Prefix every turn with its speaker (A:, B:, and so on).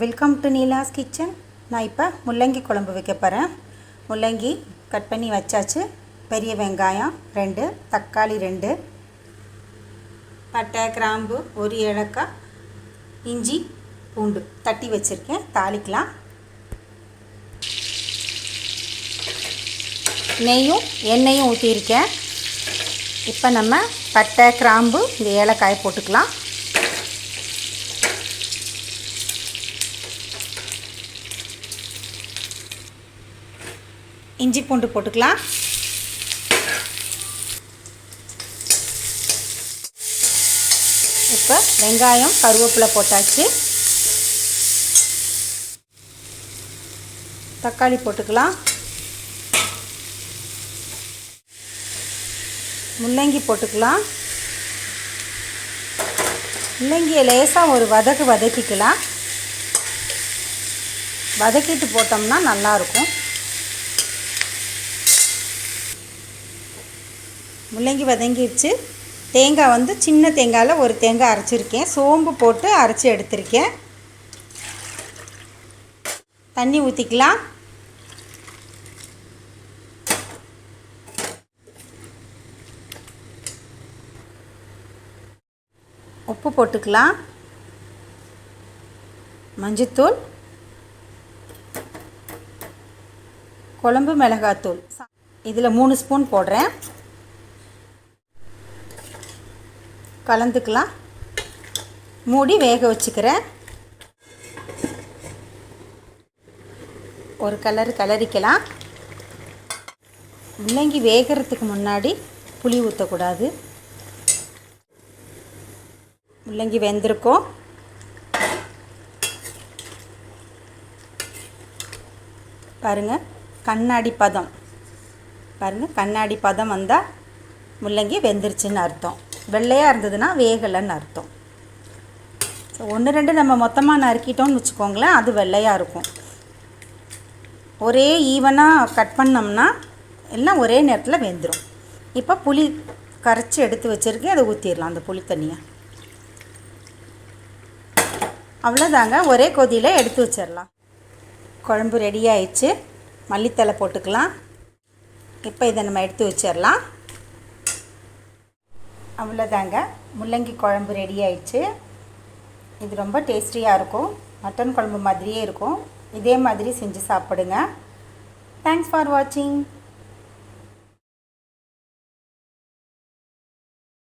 A: Welcome to Neela's kitchen. நான் இப்போ முள்ளங்கி குழம்பு வைக்க போகிறேன். முள்ளங்கி கட் பண்ணி வச்சாச்சு. பெரிய வெங்காயம் 2, தக்காளி 2, பட்டை கிராம்பு 1 ஏலக்காய், இஞ்சி பூண்டு தட்டி வச்சுருக்கேன். தாளிக்கலாம். நெய்யும் எண்ணெயும் ஊற்றியிருக்கேன். இப்போ நம்ம பட்டை கிராம்பு இந்த ஏலக்காயை போட்டுக்கலாம். இஞ்சி பூண்டு போட்டுக்கலாம். இப்போ வெங்காயம் கருவேப்பிலை போட்டாச்சு. தக்காளி போட்டுக்கலாம். முள்ளங்கி போட்டுக்கலாம். முள்ளங்கியை லேசாக ஒரு வதக்கிக்கலாம். வதக்கிட்டு போட்டோம்னா நல்லாயிருக்கும். முள்ளங்கி வதங்கிடுச்சு. தேங்காய் சின்ன தேங்காயில் ஒரு தேங்காய் அரைச்சிருக்கேன். சோம்பு போட்டு அரைச்சி எடுத்திருக்கேன். தண்ணி ஊற்றிக்கலாம். உப்பு போட்டுக்கலாம். மஞ்சத்தூள், குழம்பு மிளகாத்தூள் இதில் 3 ஸ்பூன் போடுறேன். கலந்துக்கலாம். மூடி வேக வச்சுக்கிறேன். ஒரு கிளறிக்கலாம். முள்ளங்கி வேகிறதுக்கு முன்னாடி புளி ஊற்றக்கூடாது. முள்ளங்கி வெந்திருக்கும். பாருங்கள், கண்ணாடி பதம் வந்தால் முள்ளங்கி வெந்துருச்சுன்னு அர்த்தம். வெள்ளையாக இருந்ததுன்னா வேகலைன்னு அர்த்தம். ஸோ 1-2 நம்ம மொத்தமாக நறுக்கிட்டோம்னு வச்சுக்கோங்களேன், அது வெள்ளையாக இருக்கும். ஒரே ஈவனாக கட் பண்ணோம்னா எல்லாம் ஒரே நேரத்தில் வெந்துடும். இப்போ புளி கரைச்சி எடுத்து வச்சுருக்கேன். அதை ஊற்றிடலாம். அந்த புளி தண்ணியை அவ்வளோதாங்க. ஒரே கொதியில் எடுத்து வச்சிடலாம். குழம்பு ரெடி ஆயிடுச்சு. மல்லித்தலை போட்டுக்கலாம். இப்போ இதை நம்ம எடுத்து வச்சிடலாம். அவ்வளோதாங்க, முள்ளங்கி குழம்பு ரெடி ஆயிடுச்சு. இது ரொம்ப டேஸ்டியாக இருக்கும். மட்டன் குழம்பு மாதிரியே இருக்கும். இதே மாதிரி செஞ்சு சாப்பிடுங்க. தேங்க்ஸ் ஃபார் வாட்சிங்.